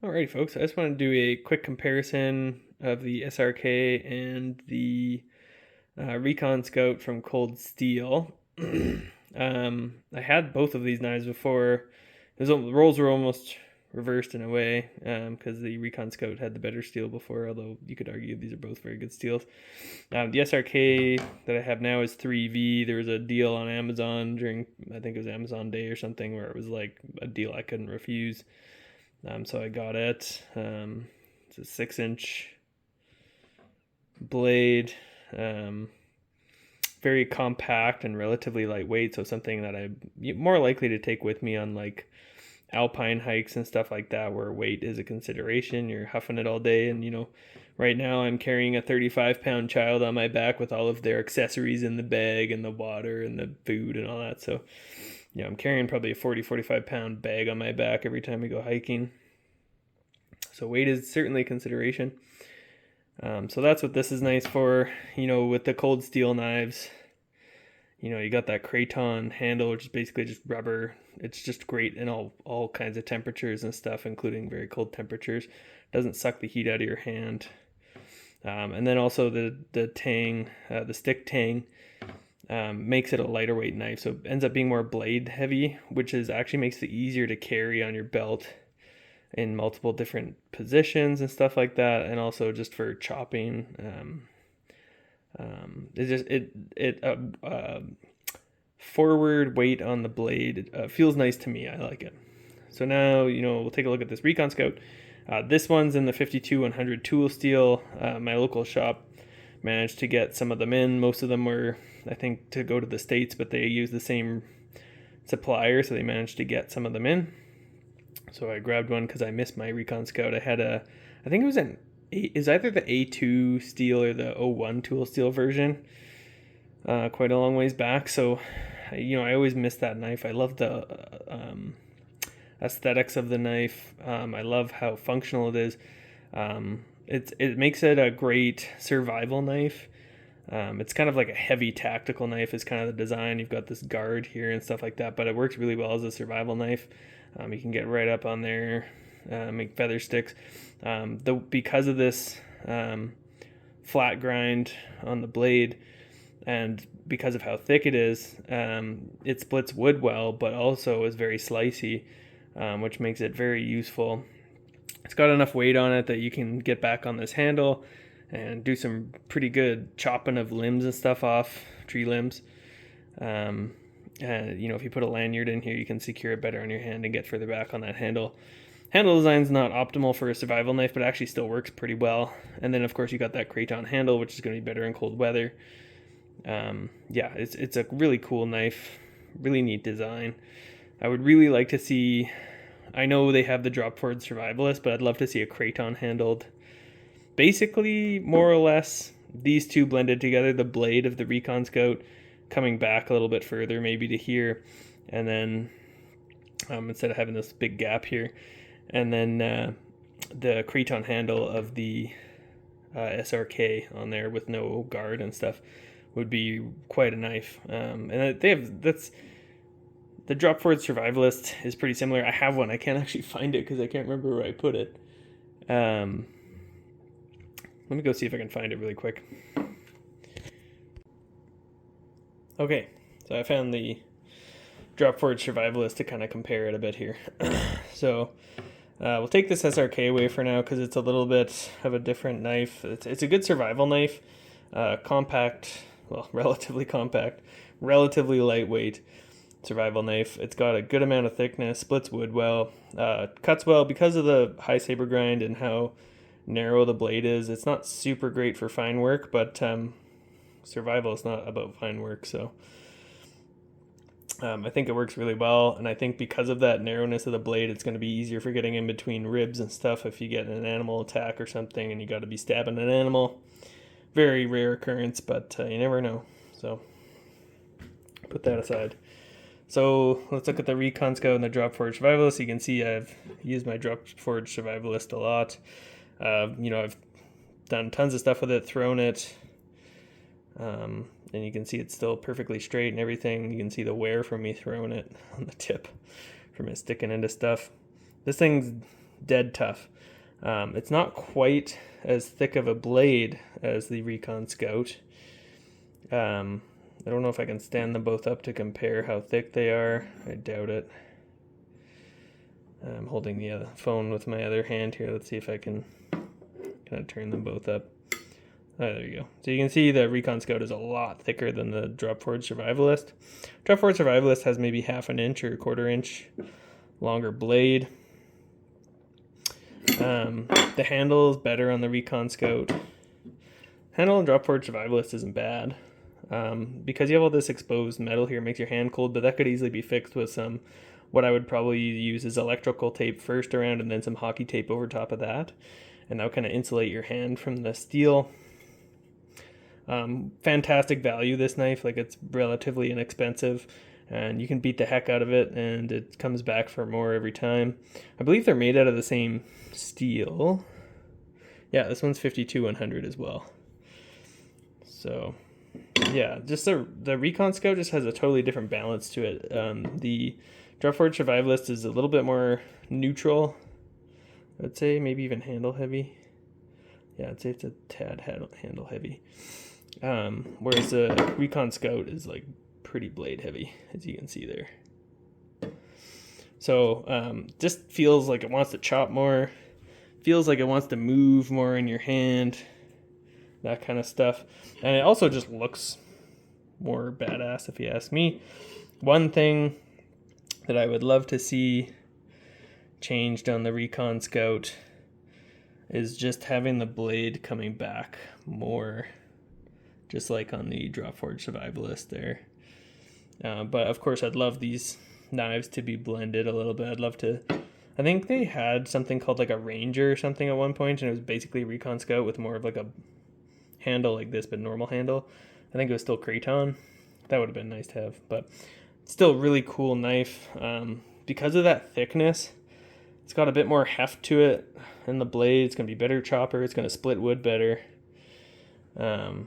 Alrighty, folks. I just want to do a quick comparison of the SRK and the Recon Scout from Cold Steel. I had both of these knives before. The roles were almost reversed in a way because the Recon Scout had the better steel before, although you could argue these are both very good steels. The SRK that I have now is 3V. There was a deal on Amazon during, I think it was Amazon Day or something, where it was like a deal I couldn't refuse. So I got it. It's a 6-inch blade, very compact and relatively lightweight. So something that I'm more likely to take with me on like alpine hikes and stuff like that, where weight is a consideration. You're huffing it all day, and right now I'm carrying a 35-pound child on my back with all of their accessories in the bag and the water and the food and all that. So I'm carrying probably a 45 pound bag on my back every time we go hiking. So weight is certainly a consideration. So that's what this is nice for, with the cold steel knives. You got that Recon handle, which is basically just rubber. It's just great in all kinds of temperatures and stuff, including very cold temperatures. Doesn't suck the heat out of your hand. And then also the tang, the stick tang, makes it a lighter weight knife, so it ends up being more blade heavy, which actually makes it easier to carry on your belt in multiple different positions and stuff like that, and also just for chopping. Forward weight on the blade feels nice to me. I like it. So now we'll take a look at this Recon Scout. This one's in the 52-100 tool steel. My local shop managed to get some of them in. Most of them were, I think, to go to the States, but they use the same supplier, so they managed to get some of them in. So I grabbed one because I missed my Recon Scout. I think it was is either the A2 steel or the O1 tool steel version, quite a long ways back. So, I always miss that knife. I love the aesthetics of the knife. I love how functional it is. It makes it a great survival knife. It's kind of like a heavy tactical knife is kind of the design. You've got this guard here and stuff like that, but it works really well as a survival knife. You can get right up on there, make feather sticks. Because of this flat grind on the blade, and because of how thick it is, it splits wood well, but also is very slicey, which makes it very useful. It's got enough weight on it that you can get back on this handle and do some pretty good chopping of limbs and stuff off, tree limbs. And if you put a lanyard in here, you can secure it better on your hand and get further back on that handle. Handle design's not optimal for a survival knife, but it actually still works pretty well. And then of course you got that Kraton handle, which is going to be better in cold weather. It's a really cool knife, really neat design. I would really like to see, I know they have the drop forward survivalist, but I'd love to see a Kraton handled. Basically, more or less, these two blended together, the blade of the Recon Scout coming back a little bit further, maybe to here, and then instead of having this big gap here, and then the Kraton handle of the SRK on there with no guard and stuff would be quite a knife. And the drop forward survivalist is pretty similar. I have one. I can't actually find it because I can't remember where I put it. Let me go see if I can find it really quick. Okay, so I found the drop forward survivalist to kind of compare it a bit here. So we'll take this SRK away for now because it's a little bit of a different knife. It's a good survival knife, compact, well, relatively compact, relatively lightweight survival knife. It's got a good amount of thickness, splits wood well, cuts well because of the high saber grind and how narrow the blade is. It's not super great for fine work, but survival is not about fine work, so I think it works really well. And I think because of that narrowness of the blade, it's going to be easier for getting in between ribs and stuff if you get an animal attack or something and you got to be stabbing an animal. Very rare occurrence, but you never know, so put that aside. So let's look at the Recon Scout and the Drop Forge Survivalist. You can see I've used my Drop Forge Survivalist a lot. I've done tons of stuff with it, thrown it, and you can see it's still perfectly straight and everything. You can see the wear from me throwing it on the tip from it sticking into stuff. This thing's dead tough. It's not quite as thick of a blade as the Recon Scout. I don't know if I can stand them both up to compare how thick they are. I doubt it. I'm holding the phone with my other hand here. Let's see if I can kind of turn them both up. Oh, there you go. So you can see the Recon Scout is a lot thicker than the Drop Forward Survivalist. Drop Forward Survivalist has maybe half an inch or a quarter inch longer blade. The handle is better on the Recon Scout. Handle on Drop Forward Survivalist isn't bad. Because you have all this exposed metal here, it makes your hand cold, but that could easily be fixed with some, what I would probably use is electrical tape first around and then some hockey tape over top of that. And that'll kind of insulate your hand from the steel. Fantastic value, this knife. Like, it's relatively inexpensive and you can beat the heck out of it and it comes back for more every time. I believe they're made out of the same steel. Yeah, this one's 52-100 as well. So yeah, just the Recon Scout just has a totally different balance to it. The Drop Forward Survivalist is a little bit more neutral, I'd say, maybe even handle heavy. Yeah, I'd say it's a tad handle heavy. Whereas the Recon Scout is like pretty blade heavy, as you can see there. So just feels like it wants to chop more, feels like it wants to move more in your hand, that kind of stuff. And it also just looks more badass, if you ask me. One thing that I would love to see changed on the Recon Scout is just having the blade coming back more, just like on the Drop Forward Survivalist there. But of course, I'd love these knives to be blended a little bit. I'd love to. I think they had something called like a Ranger or something at one point, and it was basically Recon Scout with more of like a handle like this, but normal handle. I think it was still Kraton. That would have been nice to have, but still really cool knife. Because of that thickness, it's got a bit more heft to it in the blade. It's going to be better chopper. It's going to split wood better. So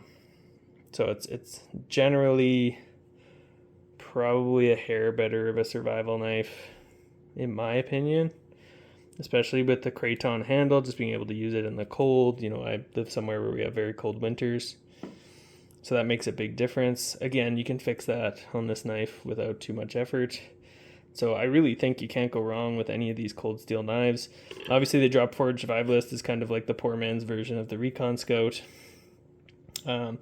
it's generally probably a hair better of a survival knife, in my opinion. Especially with the Kraton handle, just being able to use it in the cold. You know, I live somewhere where we have very cold winters, so that makes a big difference. Again, you can fix that on this knife without too much effort. So I really think you can't go wrong with any of these cold steel knives. Obviously, the Drop Forward Survivalist is kind of like the poor man's version of the Recon Scout. I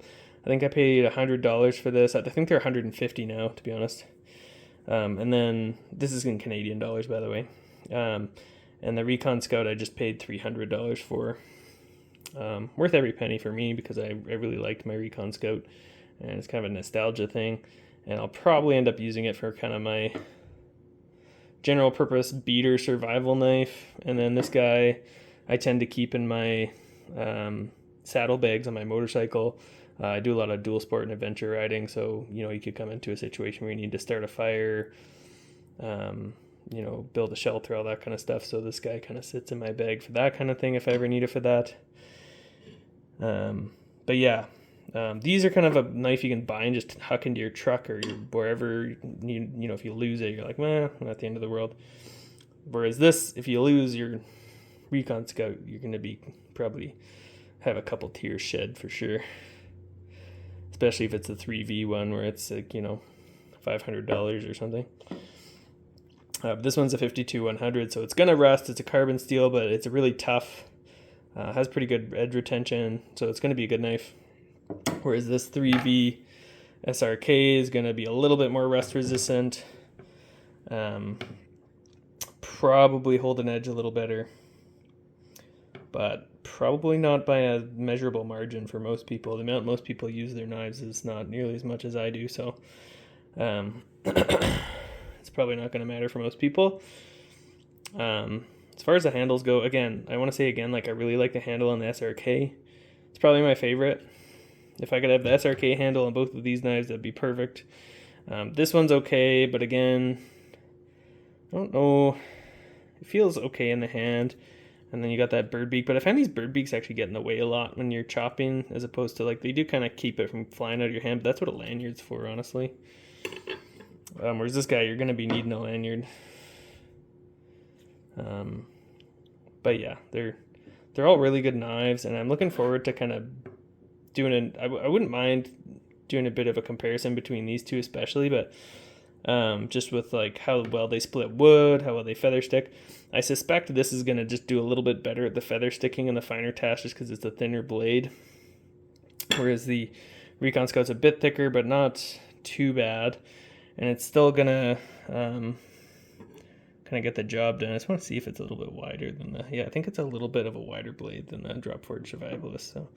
think I paid $100 for this. I think they're $150 now, to be honest. And then this is in Canadian dollars, by the way. And the Recon Scout I just paid $300 for. Worth every penny for me because I really liked my Recon Scout. And it's kind of a nostalgia thing. And I'll probably end up using it for kind of my general purpose beater survival knife. And then this guy I tend to keep in my saddlebags on my motorcycle. I do a lot of dual sport and adventure riding, so you know, you could come into a situation where you need to start a fire, you know, build a shelter, all that kind of stuff. So this guy kind of sits in my bag for that kind of thing if I ever need it for that. But yeah, these are kind of a knife you can buy and just huck into your truck or wherever you know, if you lose it, you're like, well, not the end of the world. Whereas this, if you lose your Recon Scout, you're going to be probably have a couple tears shed for sure. Especially if it's a 3V one where it's like, you know, $500 or something. This one's a 52-100, so it's going to rust. It's a carbon steel, but it's a really tough. Has pretty good edge retention, so it's going to be a good knife. Whereas this 3V SRK is going to be a little bit more rust resistant. Probably hold an edge a little better. But probably not by a measurable margin for most people. The amount most people use their knives is not nearly as much as I do, so it's probably not going to matter for most people. As far as the handles go, again, I want to say again, like I really like the handle on the SRK. It's probably my favorite. If I could have the SRK handle on both of these knives, that'd be perfect. This one's okay, but again, I don't know. It feels okay in the hand. And then you got that bird beak, but I find these bird beaks actually get in the way a lot when you're chopping, as opposed to like they do kind of keep it from flying out of your hand. But that's what a lanyard's for, honestly. Whereas this guy, you're going to be needing a lanyard. But yeah, they're they're all really good knives, and I'm looking forward to kind of doing I wouldn't mind doing a bit of a comparison between these two especially, but just with like how well they split wood, how well they feather stick. I suspect this is going to just do a little bit better at the feather sticking and the finer task just because it's a thinner blade, whereas the Recon Scout's a bit thicker but not too bad, and it's still going to kind of get the job done. I just want to see if it's a little bit wider than I think it's a little bit of a wider blade than the Drop Forge Survivalist, so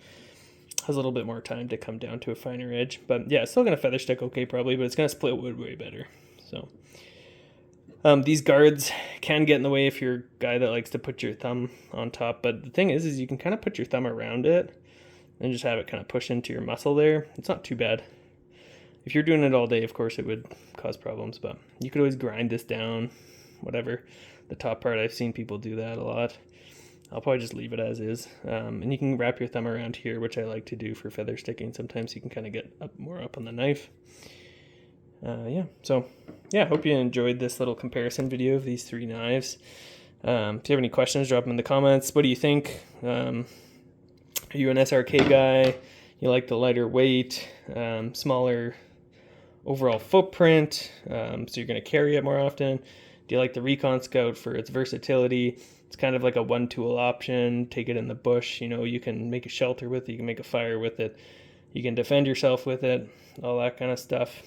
has a little bit more time to come down to a finer edge. But yeah, it's still going to feather stick okay probably, but it's going to split wood way better. So these guards can get in the way if you're a guy that likes to put your thumb on top, but the thing is you can kind of put your thumb around it and just have it kind of push into your muscle there. It's not too bad. If you're doing it all day, of course it would cause problems, but you could always grind this down, whatever. The top part, I've seen people do that a lot. I'll probably just leave it as is. And you can wrap your thumb around here, which I like to do for feather sticking. Sometimes you can kind of get more up on the knife. So hope you enjoyed this little comparison video of these three knives. If you have any questions, drop them in the comments. What do you think? Are you an SRK guy? You like the lighter weight, smaller overall footprint, so you're going to carry it more often? Do you like the Recon Scout for its versatility? It's kind of like a one-tool option. Take it in the bush. You can make a shelter with it. You can make a fire with it. You can defend yourself with it. All that kind of stuff.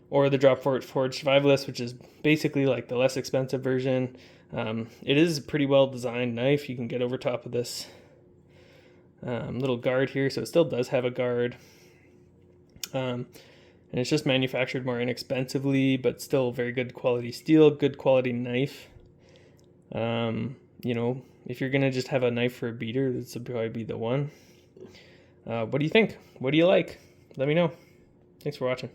Or the Drop Forge Survivalist, which is basically like the less expensive version. It is a pretty well-designed knife. You can get over top of this little guard here, so it still does have a guard. And it's just manufactured more inexpensively, but still very good quality steel, good quality knife. If you're gonna just have a knife for a beater, this would probably be the one. What do you think? What do you like? Let me know. Thanks for watching.